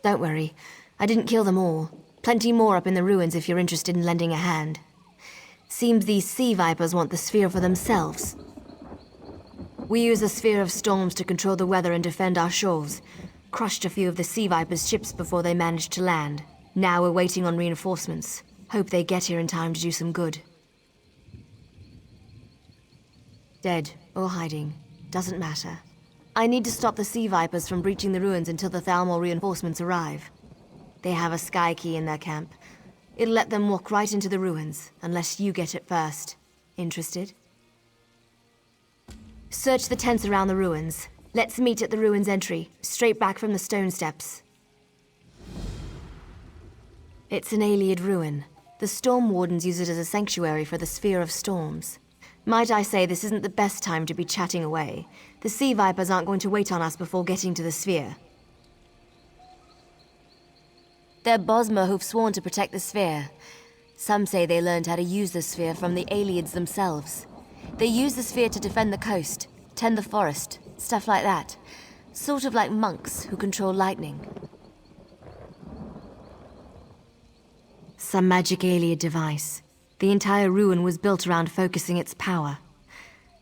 Don't worry. I didn't kill them all. Plenty more up in the ruins if you're interested in lending a hand. Seems these sea vipers want the sphere for themselves. We use the sphere of storms to control the weather and defend our shores. Crushed a few of the sea vipers' ships before they managed to land. Now we're waiting on reinforcements. Hope they get here in time to do some good. Dead or hiding, doesn't matter. I need to stop the sea vipers from breaching the ruins until the Thalmor reinforcements arrive. They have a sky key in their camp. It'll let them walk right into the ruins, unless you get it first. Interested? Search the tents around the ruins. Let's meet at the ruins entry, straight back from the stone steps. It's an Ayleid ruin. The Storm Wardens use it as a sanctuary for the Sphere of Storms. Might I say this isn't the best time to be chatting away. The Sea Vipers aren't going to wait on us before getting to the Sphere. They're Bosmer who've sworn to protect the Sphere. Some say they learned how to use the Sphere from the Ayleids themselves. They use the Sphere to defend the coast, tend the forest, stuff like that. Sort of like monks who control lightning. Some magic Ayleid device. The entire ruin was built around focusing its power.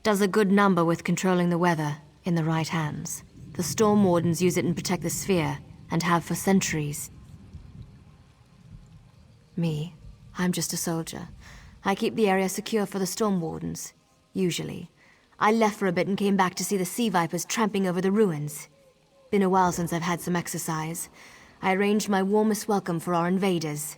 Does a good number with controlling the weather, in the right hands. The Storm Wardens use it and protect the Sphere, and have for centuries. Me, I'm just a soldier. I keep the area secure for the Storm Wardens, usually. I left for a bit and came back to see the Sea Vipers tramping over the ruins. Been a while since I've had some exercise. I arranged my warmest welcome for our invaders.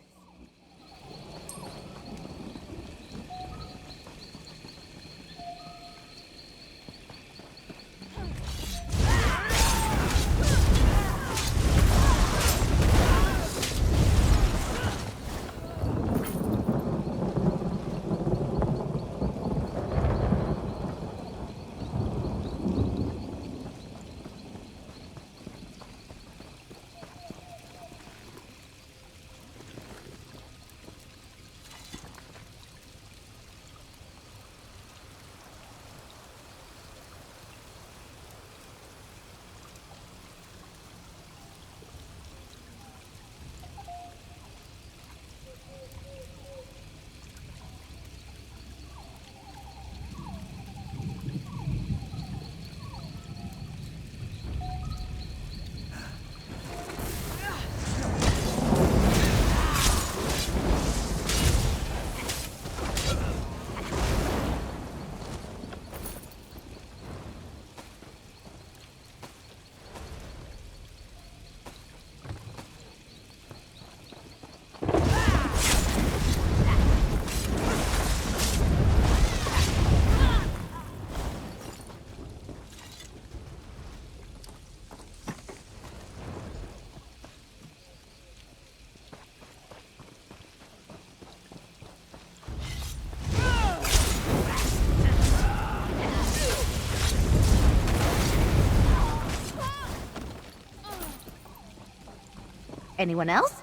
Anyone else?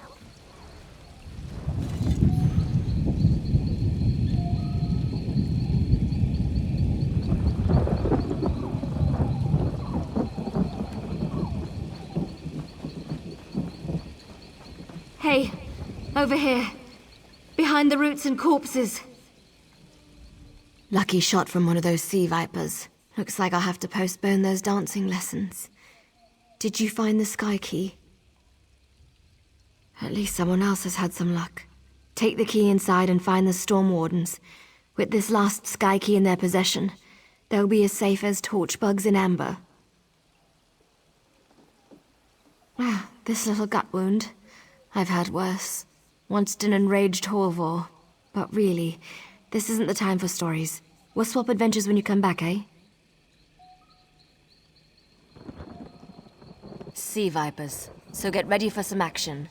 Hey, over here. Behind the roots and corpses. Lucky shot from one of those sea vipers. Looks like I'll have to postpone those dancing lessons. Did you find the sky key? At least someone else has had some luck. Take the key inside and find the Storm Wardens. With this last sky key in their possession, they'll be as safe as torchbugs in amber. Ah, this little gut wound. I've had worse. Once an enraged Horvor. But really, this isn't the time for stories. We'll swap adventures when you come back, eh? Sea Vipers. So get ready for some action.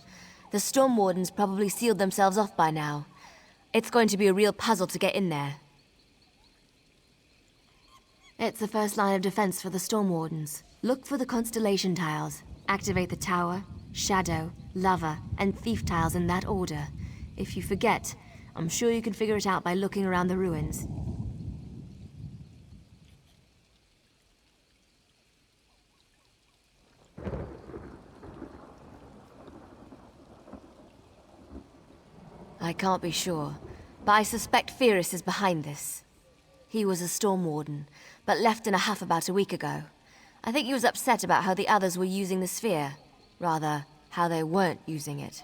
The Storm Wardens probably sealed themselves off by now. It's going to be a real puzzle to get in there. It's the first line of defense for the Storm Wardens. Look for the constellation tiles. Activate the Tower, Shadow, Lover, and Thief tiles in that order. If you forget, I'm sure you can figure it out by looking around the ruins. I can't be sure, but I suspect Fyrus is behind this. He was a Storm Warden, but left in a huff about a week ago. I think he was upset about how the others were using the sphere. Rather, how they weren't using it.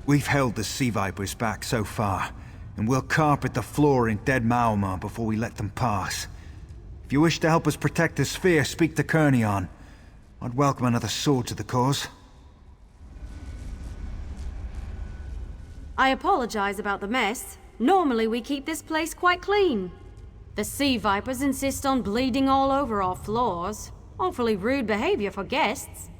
We've held the Sea Vipers back so far, and we'll carpet the floor in dead Maomar before we let them pass. If you wish to help us protect the sphere, speak to Kernion. I'd welcome another sword to the cause. I apologize about the mess. Normally we keep this place quite clean. The Sea Vipers insist on bleeding all over our floors. Awfully rude behavior for guests.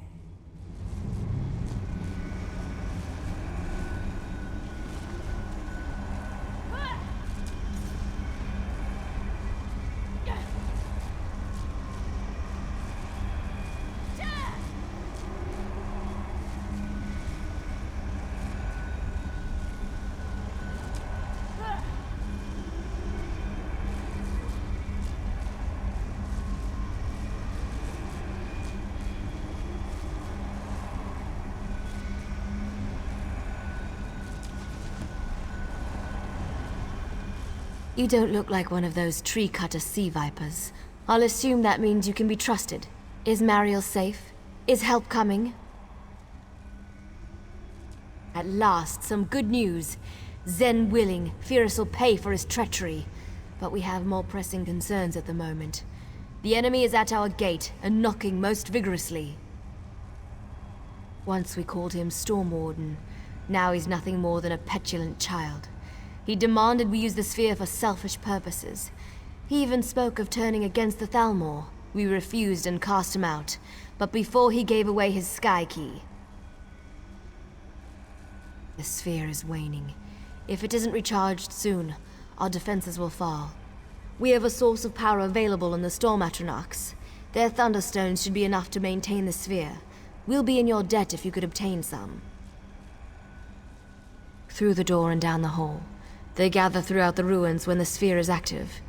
You don't look like one of those tree-cutter sea vipers. I'll assume that means you can be trusted. Is Mariel safe? Is help coming? At last, some good news. Zen willing, Fyrus will pay for his treachery. But we have more pressing concerns at the moment. The enemy is at our gate, and knocking most vigorously. Once we called him Storm Warden. Now he's nothing more than a petulant child. He demanded we use the sphere for selfish purposes. He even spoke of turning against the Thalmor. We refused and cast him out, but before he gave away his sky key. The sphere is waning. If it isn't recharged soon, our defenses will fall. We have a source of power available in the Storm Atronachs. Their thunderstones should be enough to maintain the sphere. We'll be in your debt if you could obtain some. through the door and down the hall. They gather throughout the ruins when the sphere is active.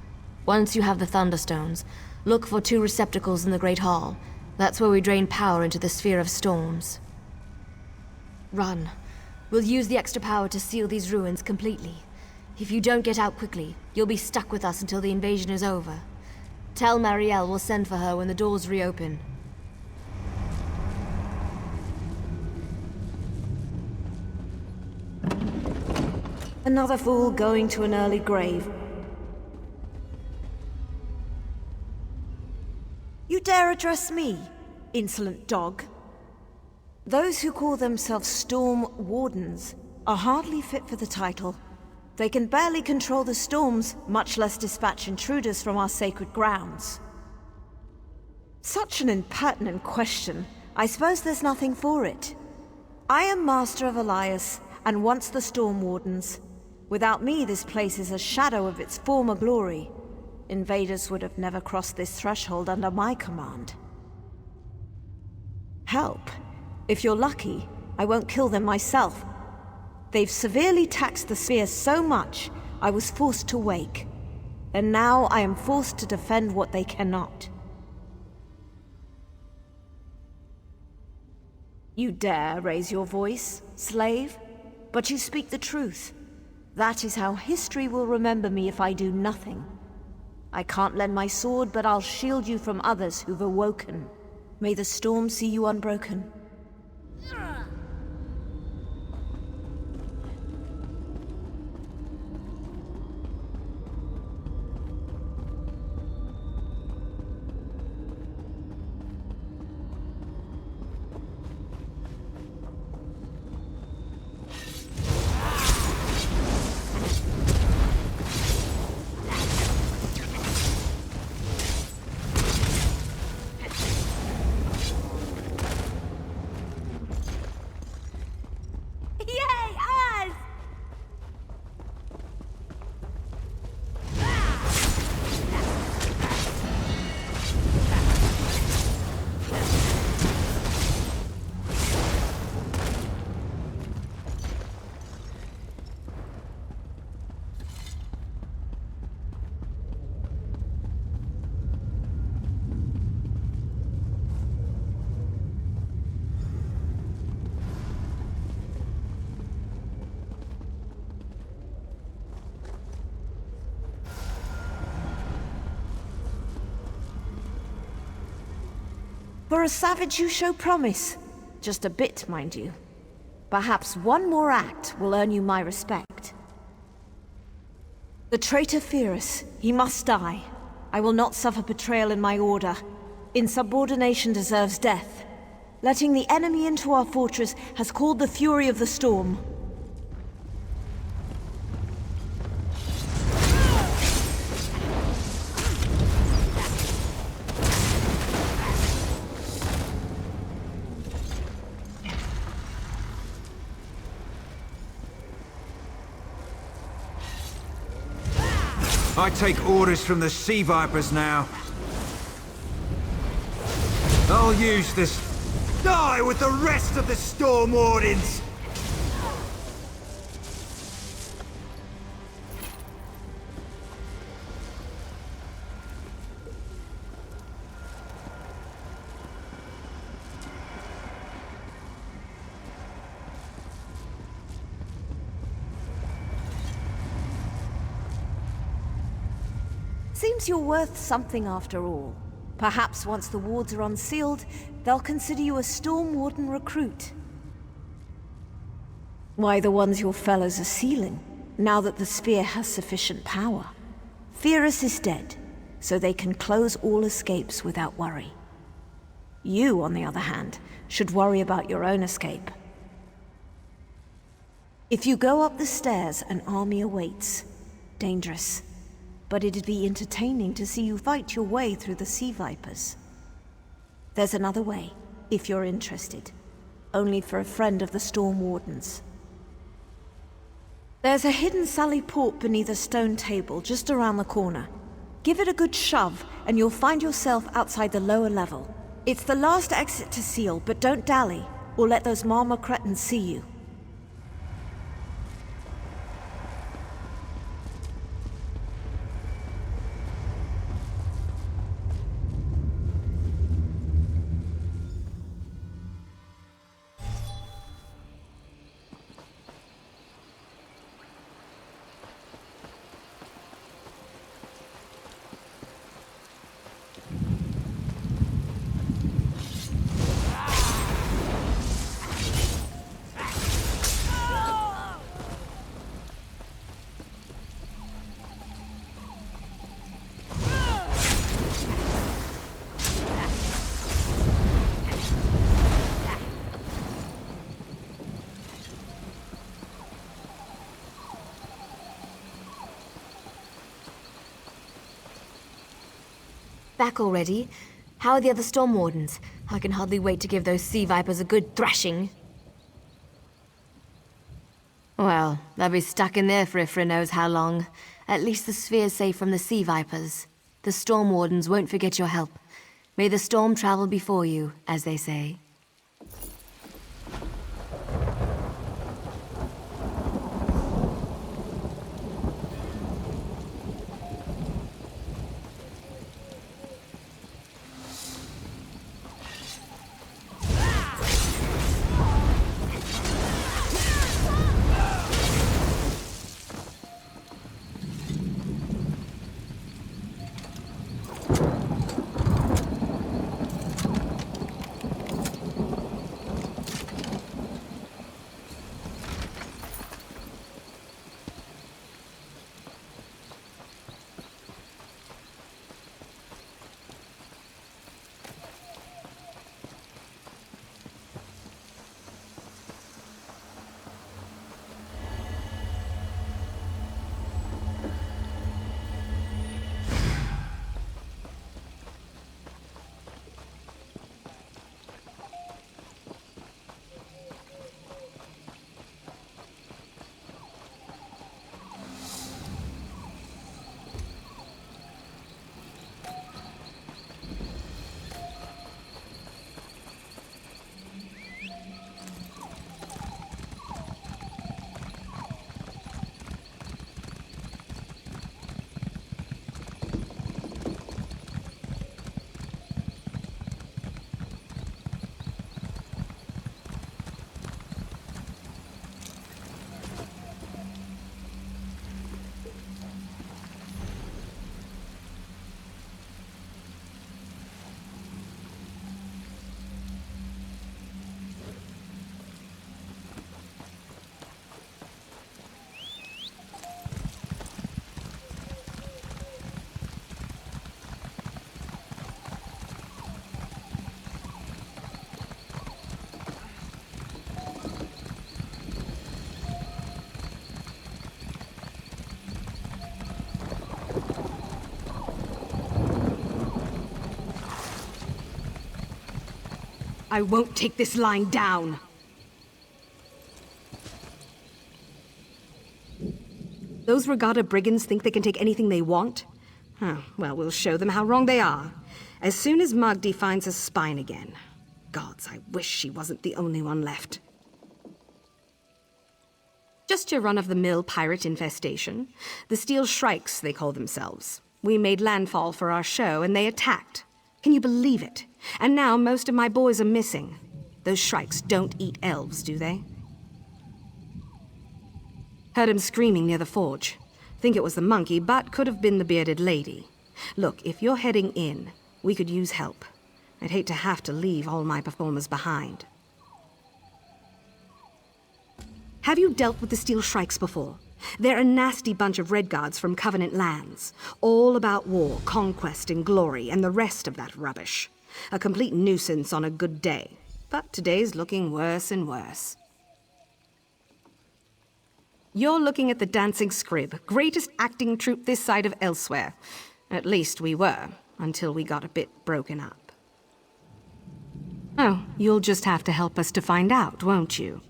Once you have the Thunderstones, look for 2 receptacles in the Great Hall. That's where we drain power into the Sphere of Storms. Run. We'll use the extra power to seal these ruins completely. If you don't get out quickly, you'll be stuck with us until the invasion is over. Tell Marielle we'll send for her when the doors reopen. Another fool going to an early grave. You dare address me, insolent dog? Those who call themselves Storm Wardens are hardly fit for the title. They can barely control the storms, much less dispatch intruders from our sacred grounds. Such an impertinent question. I suppose there's nothing for it. I am Master of Elias, and once the Storm Wardens. Without me, this place is a shadow of its former glory. Invaders would have never crossed this threshold under my command. Help. If you're lucky, I won't kill them myself. They've severely taxed the sphere so much, I was forced to wake. And now I am forced to defend what they cannot. You dare raise your voice, slave? But you speak the truth. That is how history will remember me if I do nothing. I can't lend my sword, but I'll shield you from others who've awoken. May the storm see you unbroken. For a savage you show promise. Just a bit, mind you. Perhaps one more act will earn you my respect. The traitor Pyrrhus, he must die. I will not suffer betrayal in my order. Insubordination deserves death. Letting the enemy into our fortress has called the fury of the storm. I take orders from the Sea Vipers now. I'll use this. Die with the rest of the Storm Wardens! Seems you're worth something after all. Perhaps once the wards are unsealed, they'll consider you a Storm Warden recruit. Why, the ones your fellows are sealing, now that the sphere has sufficient power. Pyrrhus is dead, so they can close all escapes without worry. You, on the other hand, should worry about your own escape. If you go up the stairs, an army awaits. Dangerous. But it'd be entertaining to see you fight your way through the Sea Vipers. There's another way, if you're interested. Only for a friend of the Storm Wardens. There's a hidden sally port beneath a stone table just around the corner. Give it a good shove, and you'll find yourself outside the lower level. It's the last exit to seal, but don't dally, or let those Marmor cretins see you. back already? How are the other Storm Wardens? I can hardly wait to give those sea vipers a good thrashing. Well, they'll be stuck in there for Ifra knows how long. At least the sphere's safe from the sea vipers. The Storm Wardens won't forget your help. May the storm travel before you, as they say. I won't take this lying down. Those Ra Gada brigands think they can take anything they want? Well, we'll show them how wrong they are. As soon as Magdi finds her spine again. Gods, I wish she wasn't the only one left. Just your run-of-the-mill pirate infestation. The Steel Shrikes, they call themselves. We made landfall for our show, and they attacked. Can you believe it? And now most of my boys are missing. Those Shrikes don't eat elves, do they? Heard him screaming near the forge. Think it was the monkey, but could have been the bearded lady. Look, if you're heading in, we could use help. I'd hate to have to leave all my performers behind. Have you dealt with the Steel Shrikes before? They're a nasty bunch of Redguards from Covenant lands. All about war, conquest, and glory, and the rest of that rubbish. A complete nuisance on a good day. But today's looking worse and worse. You're looking at the Dancing Scrib, greatest acting troupe this side of elsewhere. At least we were, until we got a bit broken up. Oh, you'll just have to help us to find out, won't you?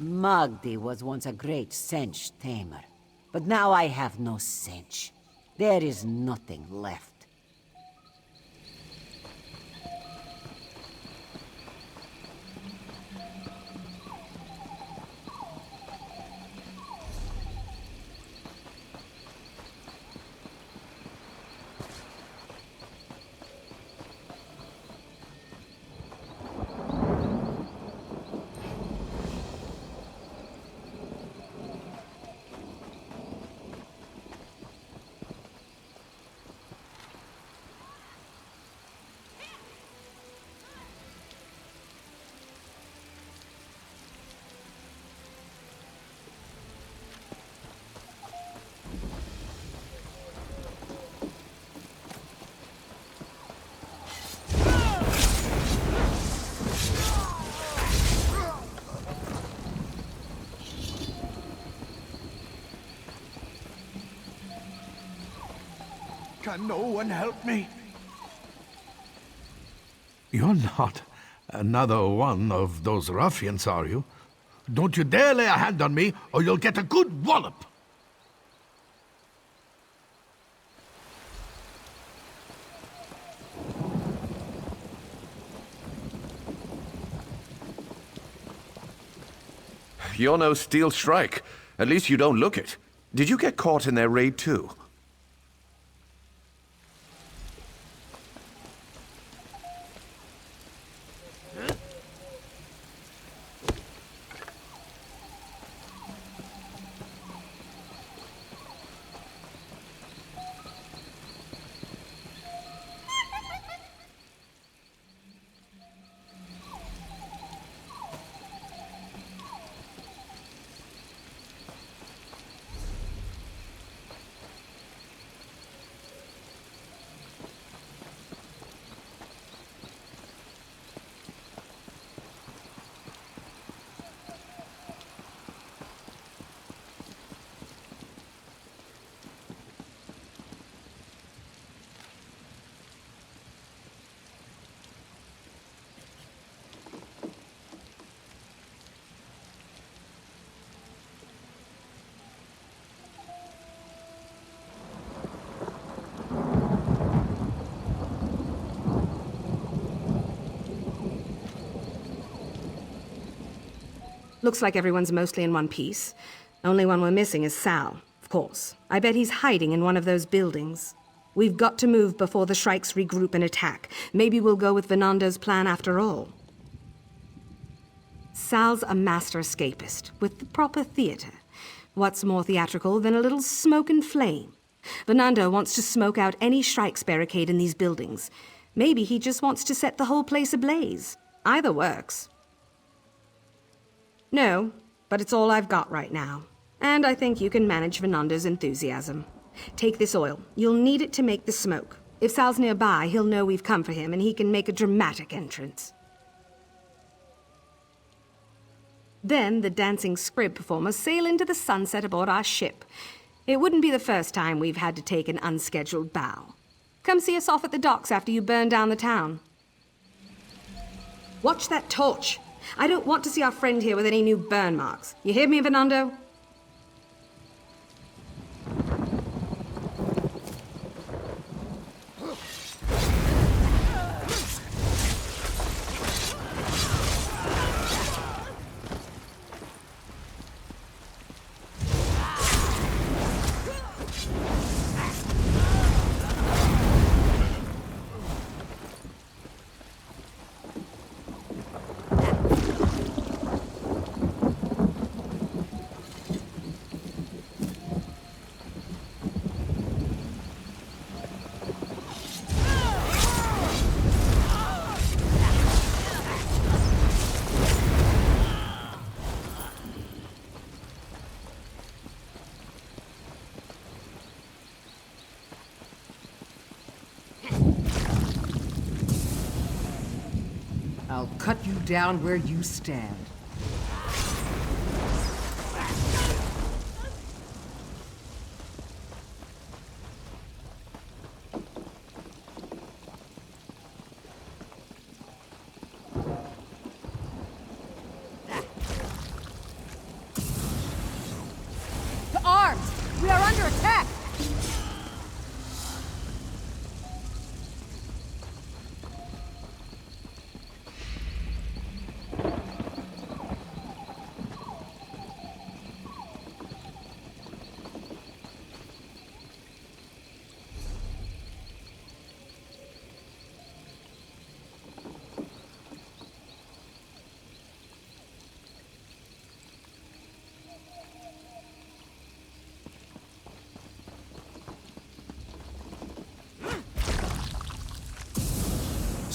Magdi was once a great cinch tamer, but now I have no cinch. There is nothing left. Can no one help me? You're not another one of those ruffians, are you? Don't you dare lay a hand on me, or you'll get a good wallop! You're no Steel Strike. At least you don't look it. Did you get caught in their raid too? Looks like everyone's mostly in one piece. Only one we're missing is Sal, of course. I bet he's hiding in one of those buildings. We've got to move before the Shrikes regroup and attack. Maybe we'll go with Venando's plan after all. Sal's a master escapist, with the proper theater. What's more theatrical than a little smoke and flame? Venando wants to smoke out any Shrikes barricade in these buildings. Maybe he just wants to set the whole place ablaze. Either works. No, but it's all I've got right now. And I think you can manage Venando's enthusiasm. Take this oil. You'll need it to make the smoke. If Sal's nearby, he'll know we've come for him and he can make a dramatic entrance. Then the Dancing Scrib performers sail into the sunset aboard our ship. It wouldn't be the first time we've had to take an unscheduled bow. Come see us off at the docks after you burn down the town. Watch that torch! I don't want to see our friend here with any new burn marks. You hear me, Venando? I'll cut you down where you stand. To arms! We are under attack!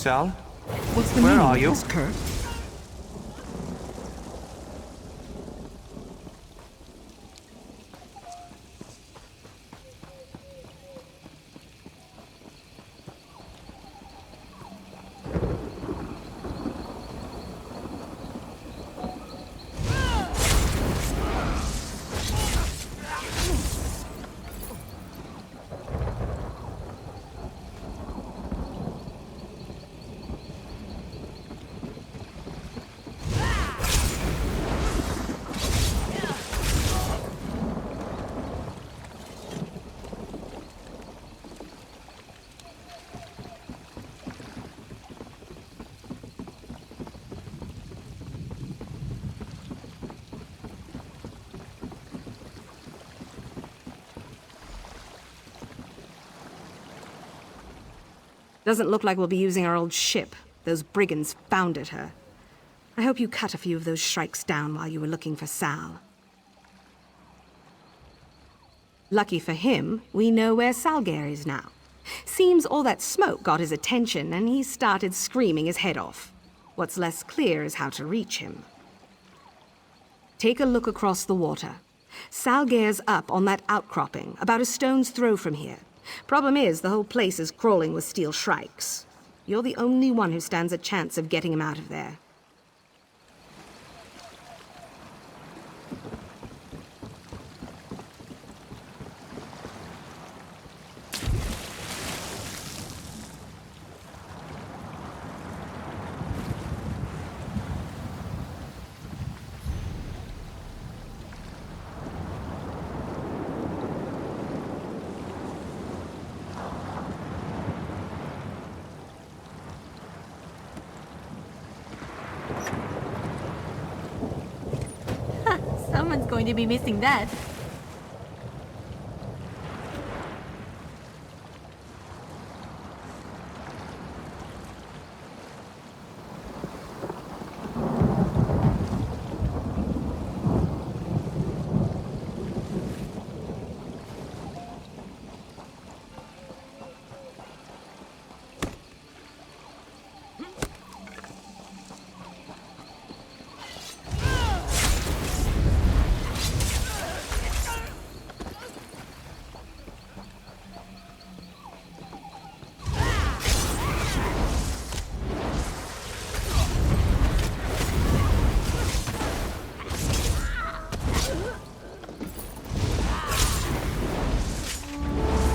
Sal? What's the Where meaning are of you? this, Kurt? Doesn't look like we'll be using our old ship. Those brigands founded her. I hope you cut a few of those shrikes down while you were looking for Sal. Lucky for him, we know where Salgair is now. Seems all that smoke got his attention and he started screaming his head off. What's less clear is how to reach him. Take a look across the water. Salgair's up on that outcropping, about a stone's throw from here. Problem is, the whole place is crawling with steel shrikes. You're the only one who stands a chance of getting him out of there. Someone's going to be missing that.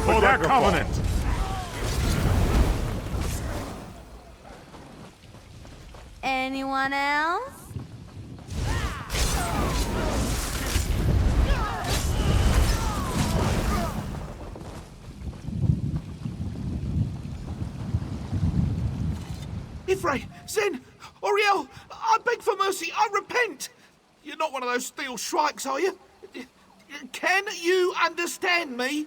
For their covenant! Anyone else? Ifray, Zen, Oriel, I beg for mercy, I repent! You're not one of those steel shrikes, are you? Can you understand me?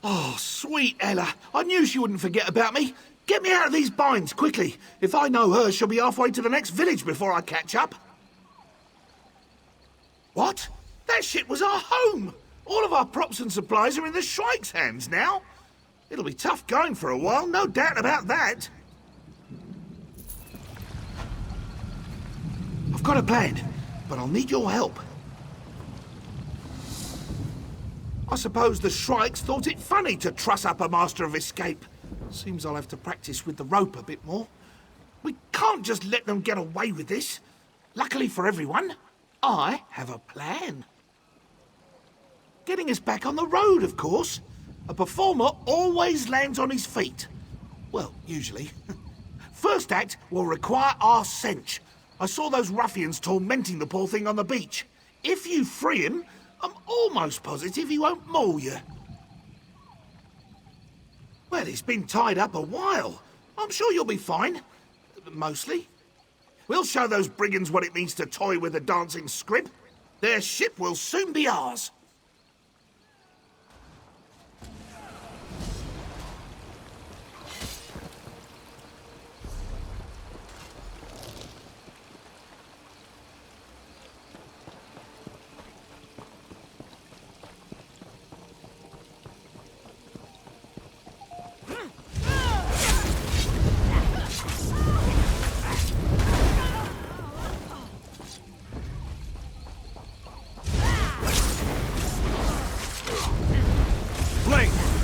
Oh, sweet Ella. I knew she wouldn't forget about me. Get me out of these binds, quickly. If I know her, she'll be halfway to the next village before I catch up. What? That shit was our home! All of our props and supplies are in the Shrike's hands now. It'll be tough going for a while, no doubt about that. I've got a plan, but I'll need your help. I suppose the Shrikes thought it funny to truss up a Master of Escape. Seems I'll have to practice with the rope a bit more. We can't just let them get away with this. Luckily for everyone, I have a plan. Getting us back on the road, of course. A performer always lands on his feet. Well, usually. First act will require our cinch. I saw those ruffians tormenting the poor thing on the beach. If you free him, I'm almost positive he won't maul you. Well, he's been tied up a while. I'm sure you'll be fine. Mostly. We'll show those brigands what it means to toy with a Dancing Scrib. Their ship will soon be ours.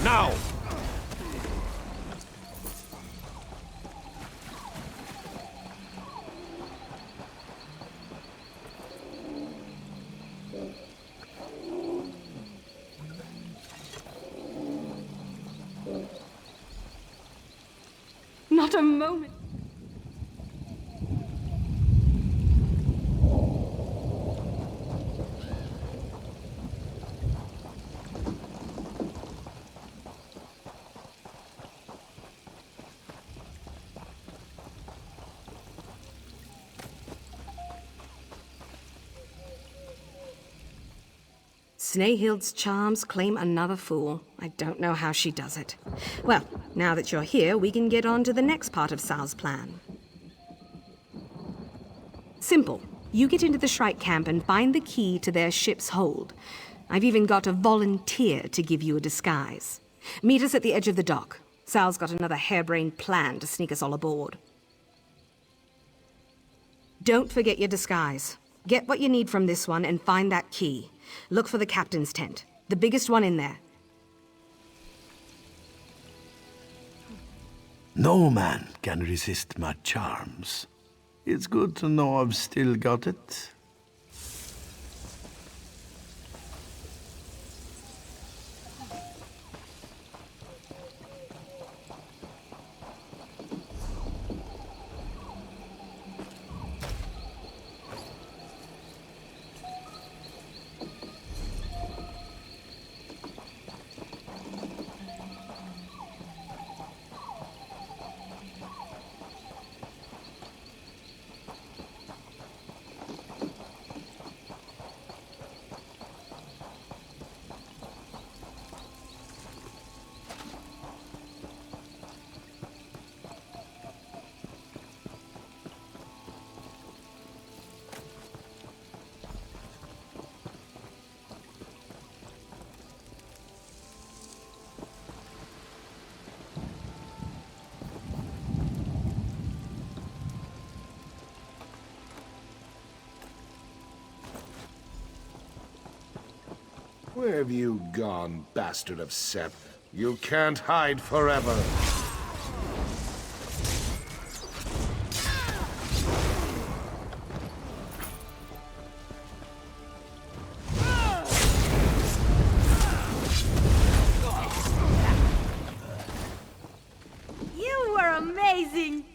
Now! Not a moment. Snehild's charms claim another fool. I don't know how she does it. Well, now that you're here, we can get on to the next part of Sal's plan. Simple. You get into the Shrike camp and find the key to their ship's hold. I've even got a volunteer to give you a disguise. Meet us at the edge of the dock. Sal's got another harebrained plan to sneak us all aboard. Don't forget your disguise. Get what you need from this one and find that key. Look for the captain's tent, the biggest one in there. No man can resist my charms. It's good to know I've still got it. Where have you gone, bastard of Seth? You can't hide forever. You were amazing!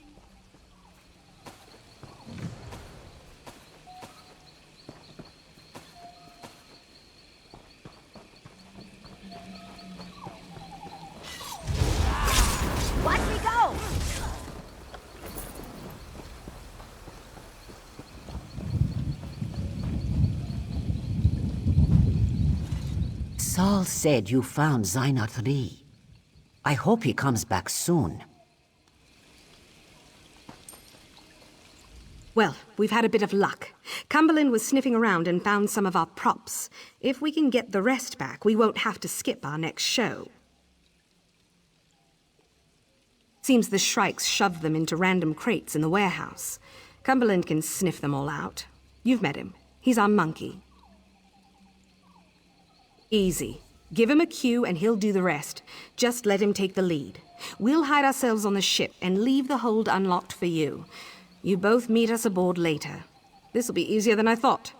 Watch me go! Saul said you found Zainat Ri. I hope he comes back soon. Well, we've had a bit of luck. Cumberland was sniffing around and found some of our props. If we can get the rest back, we won't have to skip our next show. Seems the Shrikes shoved them into random crates in the warehouse. Cumberland can sniff them all out. You've met him. He's our monkey. Easy. Give him a cue and he'll do the rest. Just let him take the lead. We'll hide ourselves on the ship and leave the hold unlocked for you. You both meet us aboard later. This'll be easier than I thought.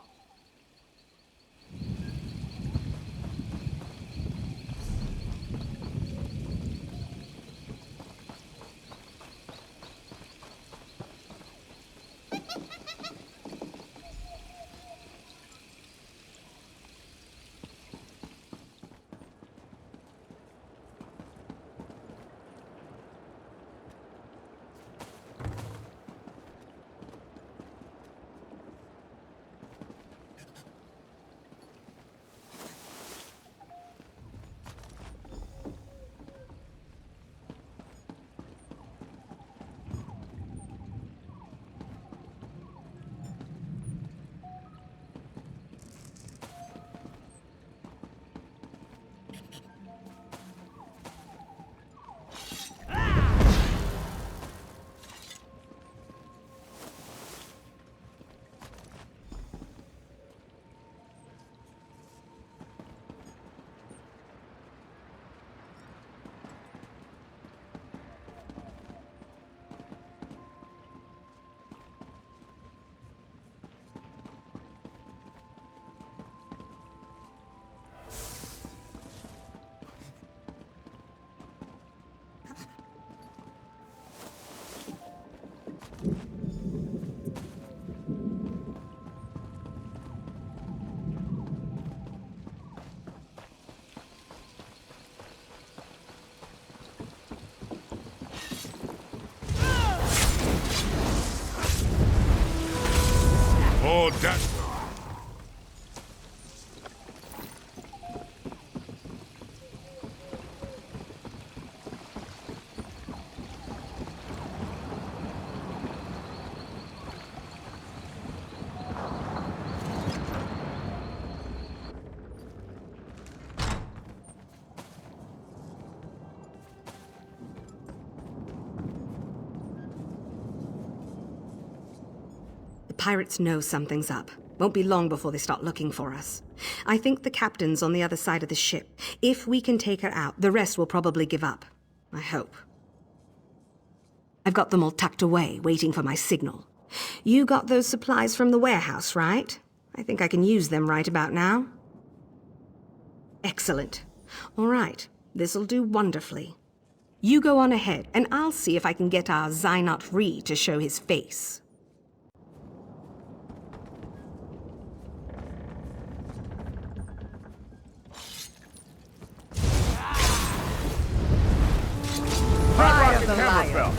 Oh, that... pirates know something's up. Won't be long before they start looking for us. I think the captain's on the other side of the ship. If we can take her out, the rest will probably give up. I hope. I've got them all tucked away, waiting for my signal. You got those supplies from the warehouse, right? I think I can use them right about now. Excellent. All right, this'll do wonderfully. You go on ahead, and I'll see if I can get our Xynot Re to show his face. Hot rocket camera belt.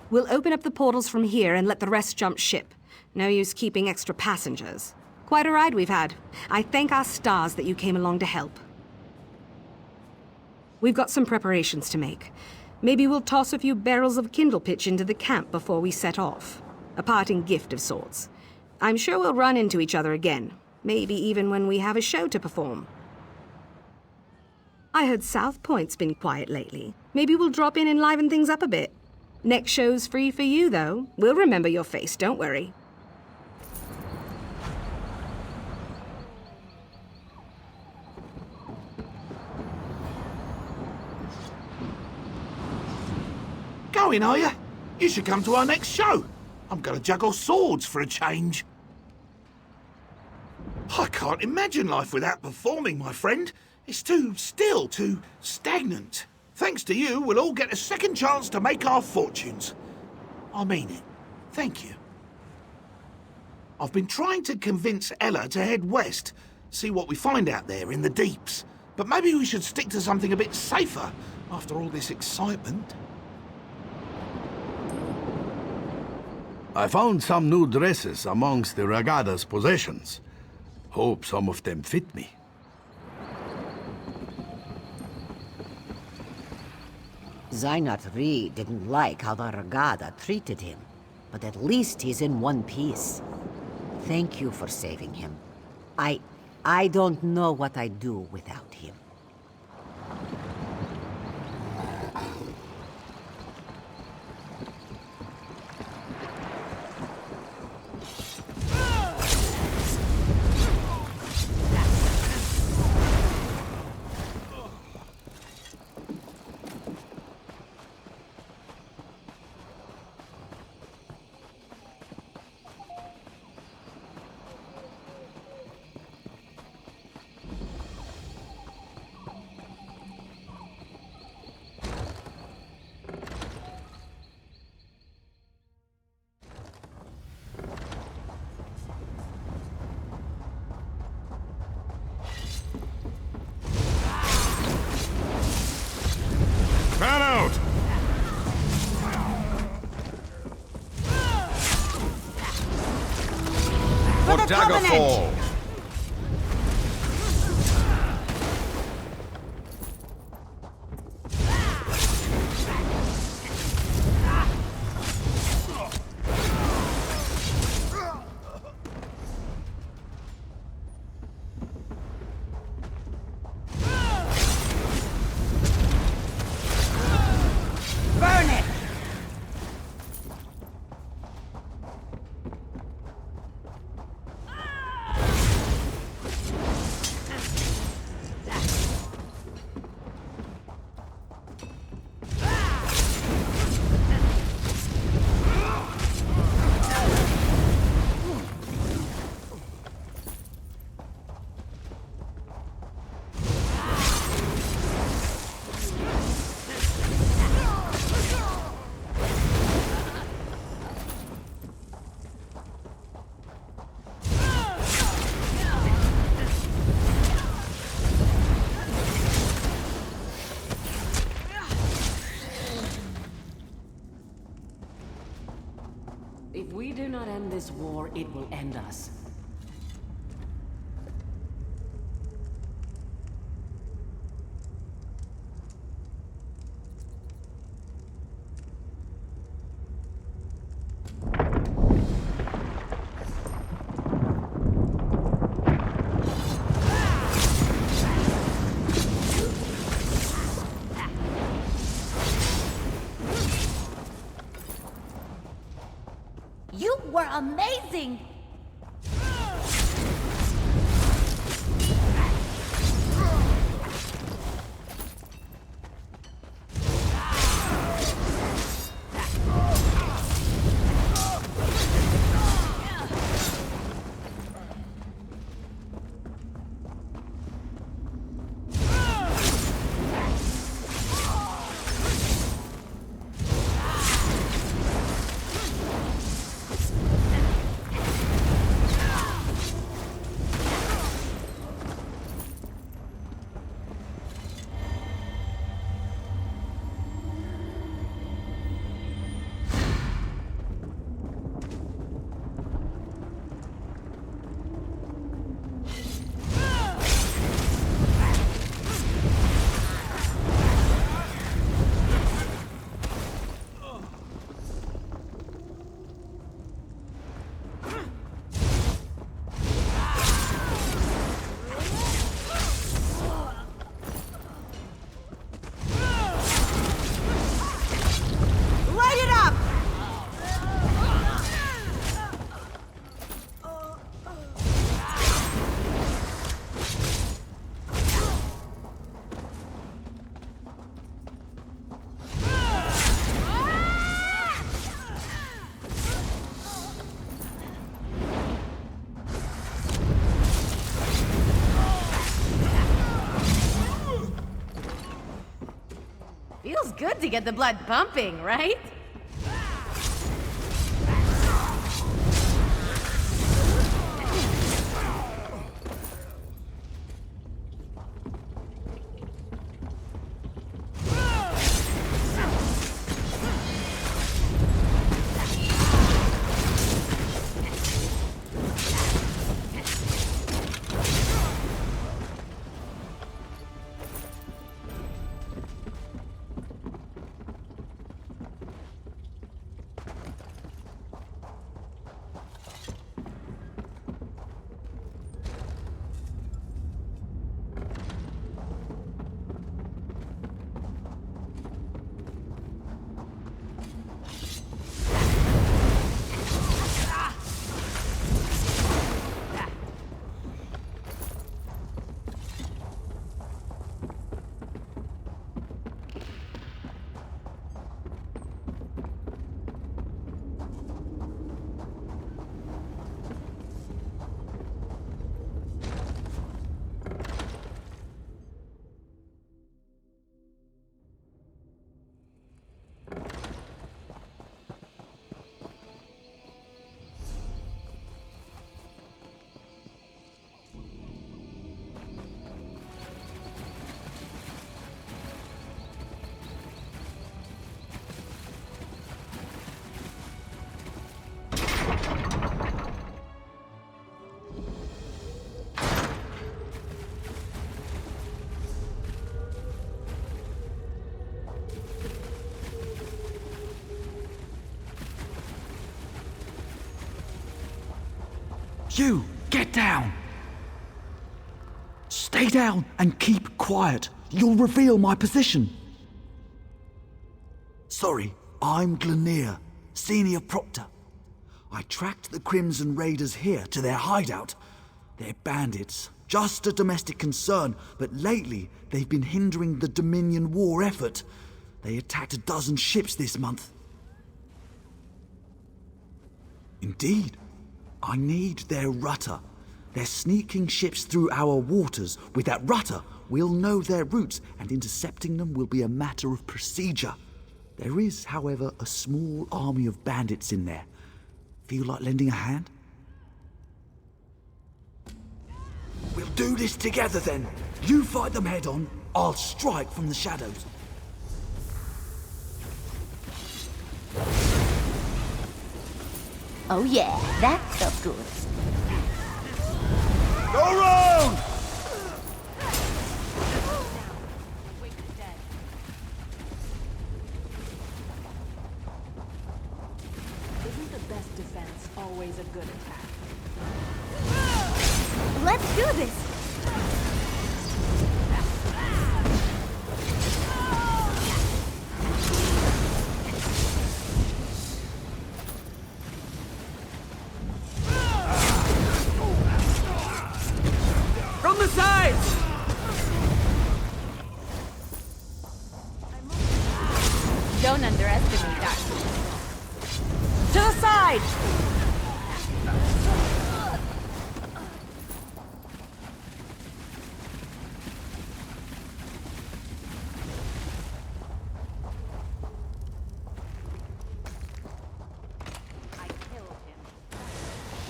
We'll open up the portals from here and let the rest jump ship. No use keeping extra passengers. Quite a ride we've had. I thank our stars that you came along to help. We've got some preparations to make. Maybe we'll toss a few barrels of kindle pitch into the camp before we set off. A parting gift of sorts. I'm sure we'll run into each other again. Maybe even when we have a show to perform. I heard South Point's been quiet lately. Maybe we'll drop in and liven things up a bit. Next show's free for you, though. We'll remember your face, don't worry. Going, are you? You should come to our next show. I'm gonna juggle swords for a change. I can't imagine life without performing, my friend. It's too still, too stagnant. Thanks to you, we'll all get a second chance to make our fortunes. I mean it. Thank you. I've been trying to convince Ella to head west, see what we find out there in the deeps. But maybe we should stick to something a bit safer after all this excitement. I found some new dresses amongst the Ra Gada's possessions. Hope some of them fit me. Xynot Re didn't like how the Ra Gada treated him, but at least he's in one piece. Thank you for saving him. I don't know what I'd do without him. Man out! For Daggerfall! we do not end this war, it will end us. You were amazing! Feels good to get the blood pumping, right? You! Get down! Stay down and keep quiet. You'll reveal my position. Sorry, I'm Glenir, Senior Proctor. I tracked the Crimson Raiders here to their hideout. They're bandits, just a domestic concern, but lately they've been hindering the Dominion war effort. They attacked a dozen ships this month. Indeed. I need their rudder. They're sneaking ships through our waters. With that rudder, we'll know their routes, and intercepting them will be a matter of procedure. There is, however, a small army of bandits in there. Feel like lending a hand? We'll do this together then. You fight them head on, I'll strike from the shadows. Oh yeah, that felt good. Go round! Isn't the best defense always a good attack? Let's do this! From the sides! Don't underestimate that. To the side!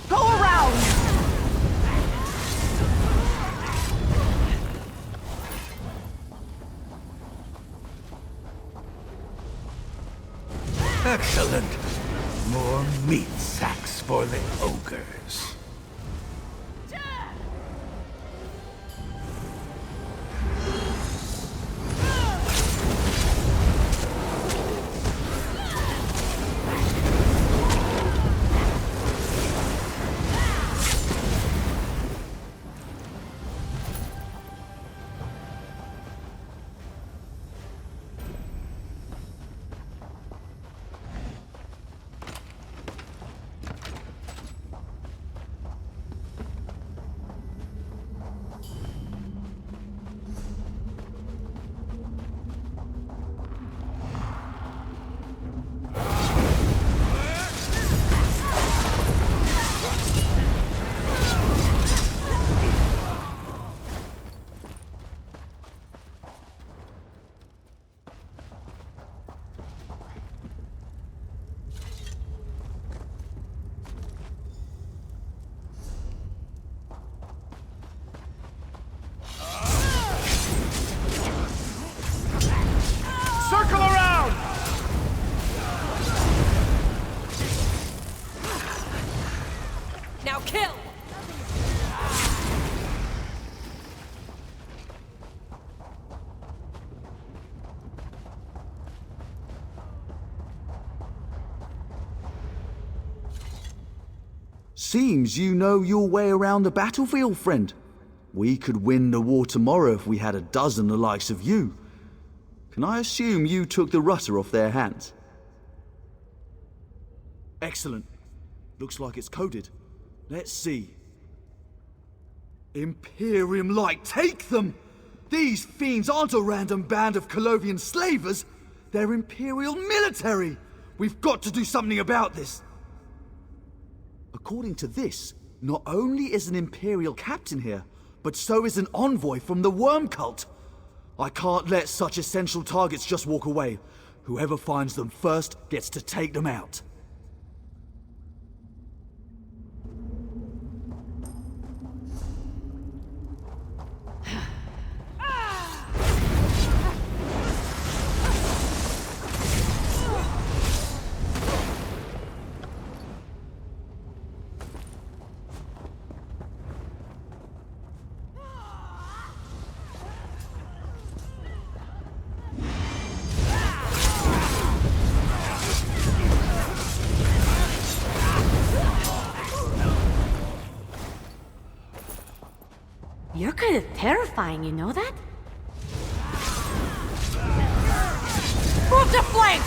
Go around! Excellent. More meat sacks for the ogres. Circle around! Now kill! Seems you know your way around the battlefield, friend. We could win the war tomorrow if we had a dozen the likes of you. Can I assume you took the rudder off their hands? Excellent. Looks like it's coded. Let's see. Imperium Light, take them! These fiends aren't a random band of Colovian slavers. They're Imperial military! We've got to do something about this. According to this, not only is an Imperial captain here, but so is an envoy from the Worm Cult. I can't let such essential targets just walk away. Whoever finds them first gets to take them out. You're kind of terrifying, you know that? Move to flank!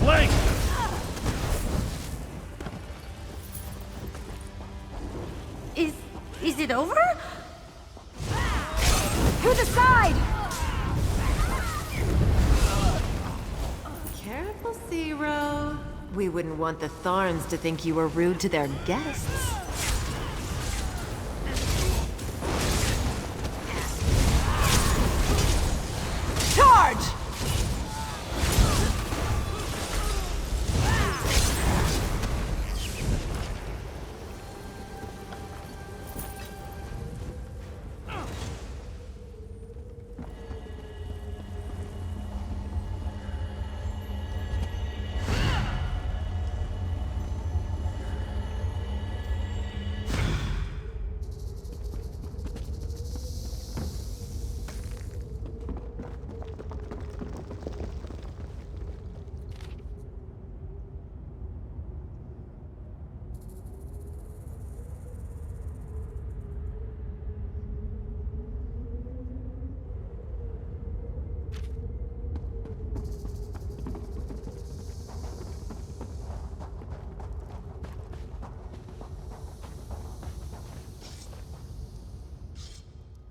Flank! Is it over? To the side! Careful, Zero. We wouldn't want the Tharns to think you were rude to their guests. To Charge!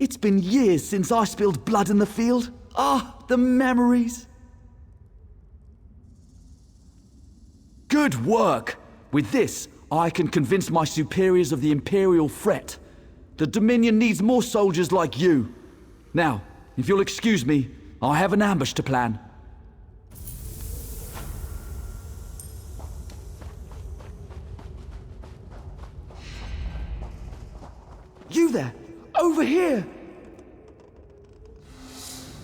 It's been years since I spilled blood in the field. Ah, the memories. Good work! With this, I can convince my superiors of the imperial threat. The Dominion needs more soldiers like you. Now, if you'll excuse me, I have an ambush to plan. You there! Over here!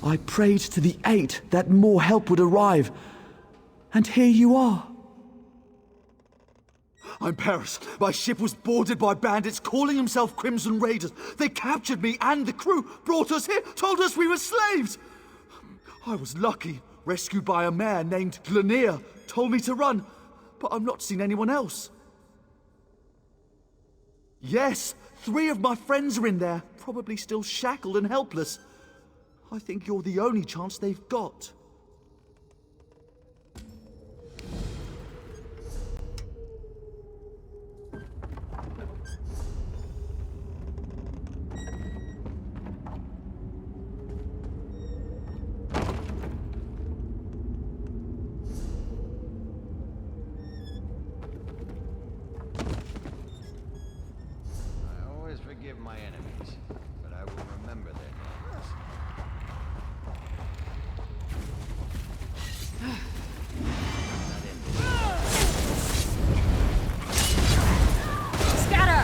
I prayed to the Eight that more help would arrive. And here you are. I'm Paris. My ship was boarded by bandits calling themselves Crimson Raiders. They captured me and the crew, brought us here, told us we were slaves. I was lucky, rescued by a man named Glanier, told me to run, but I've not seen anyone else. Yes, 3 of my friends are in there, probably still shackled and helpless. I think you're the only chance they've got. Forgive my enemies, but I will remember their names. Scatter!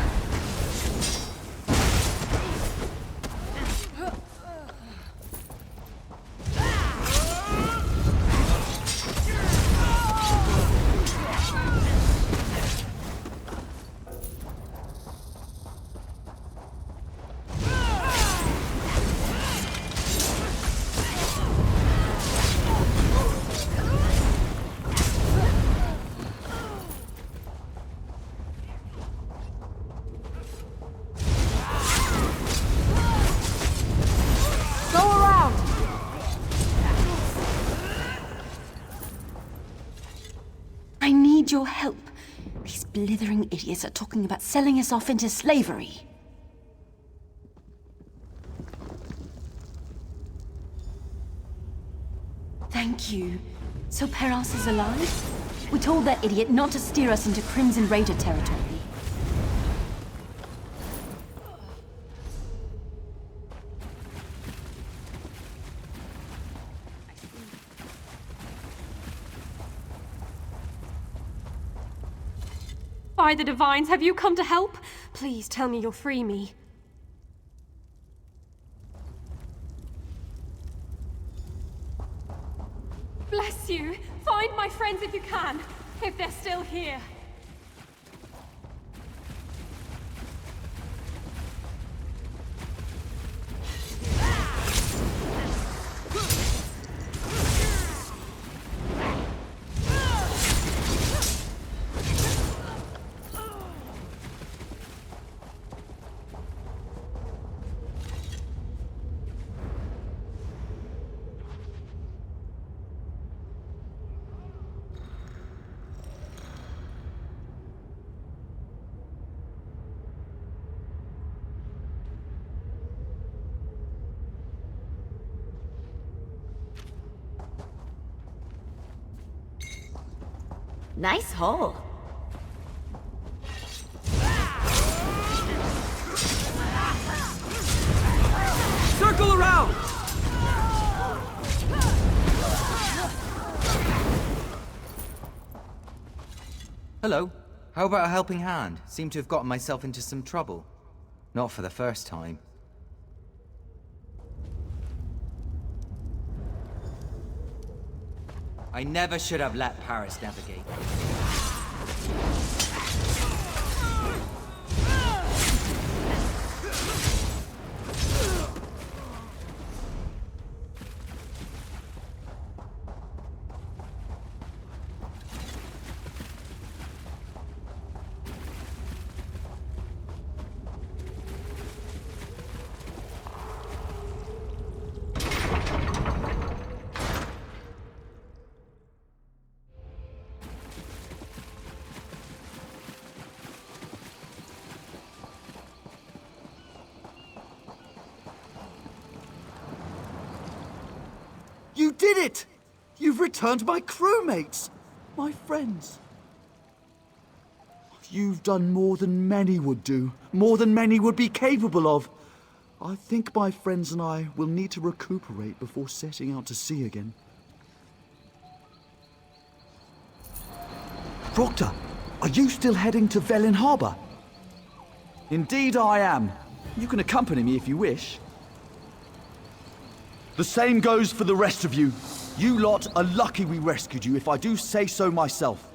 Your help. These blithering idiots are talking about selling us off into slavery. Thank you. So Paris is alive? We told that idiot not to steer us into Crimson Raider territory. By the Divines, have you come to help? Please tell me you'll free me. Bless you! Find my friends if you can, if they're still here. Nice hole. Circle around! Hello. How about a helping hand? Seem to have gotten myself into some trouble. Not for the first time. I never should have let Paris navigate. You did it! You've returned my crewmates! My friends. You've done more than many would do. More than many would be capable of. I think my friends and I will need to recuperate before setting out to sea again. Proctor, are you still heading to Velen Harbor? Indeed I am. You can accompany me if you wish. The same goes for the rest of you. You lot are lucky we rescued you, if I do say so myself.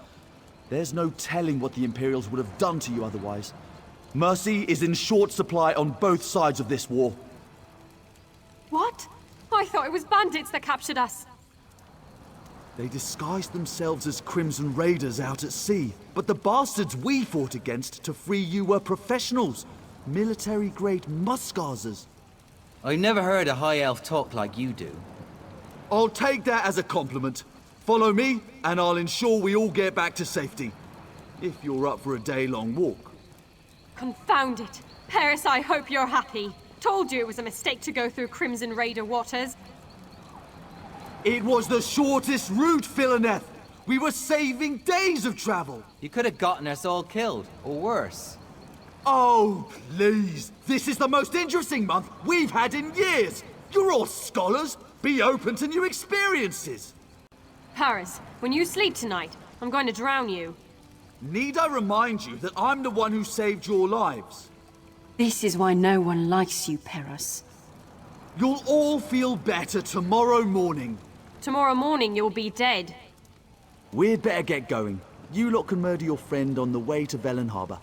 There's no telling what the Imperials would have done to you otherwise. Mercy is in short supply on both sides of this war. What? I thought it was bandits that captured us. They disguised themselves as Crimson Raiders out at sea, but the bastards we fought against to free you were professionals. Military-grade Muskarsers. I never heard a high elf talk like you do. I'll take that as a compliment. Follow me, and I'll ensure we all get back to safety. If you're up for a day-long walk. Confound it. Paris, I hope you're happy. Told you it was a mistake to go through Crimson Raider waters. It was the shortest route, Philineth. We were saving days of travel. You could have gotten us all killed, or worse. Oh, please. This is the most interesting month we've had in years. You're all scholars. Be open to new experiences. Paris, when you sleep tonight, I'm going to drown you. Need I remind you that I'm the one who saved your lives? This is why no one likes you, Paris. You'll all feel better tomorrow morning. Tomorrow morning you'll be dead. We'd better get going. You lot can murder your friend on the way to Velen Harbor.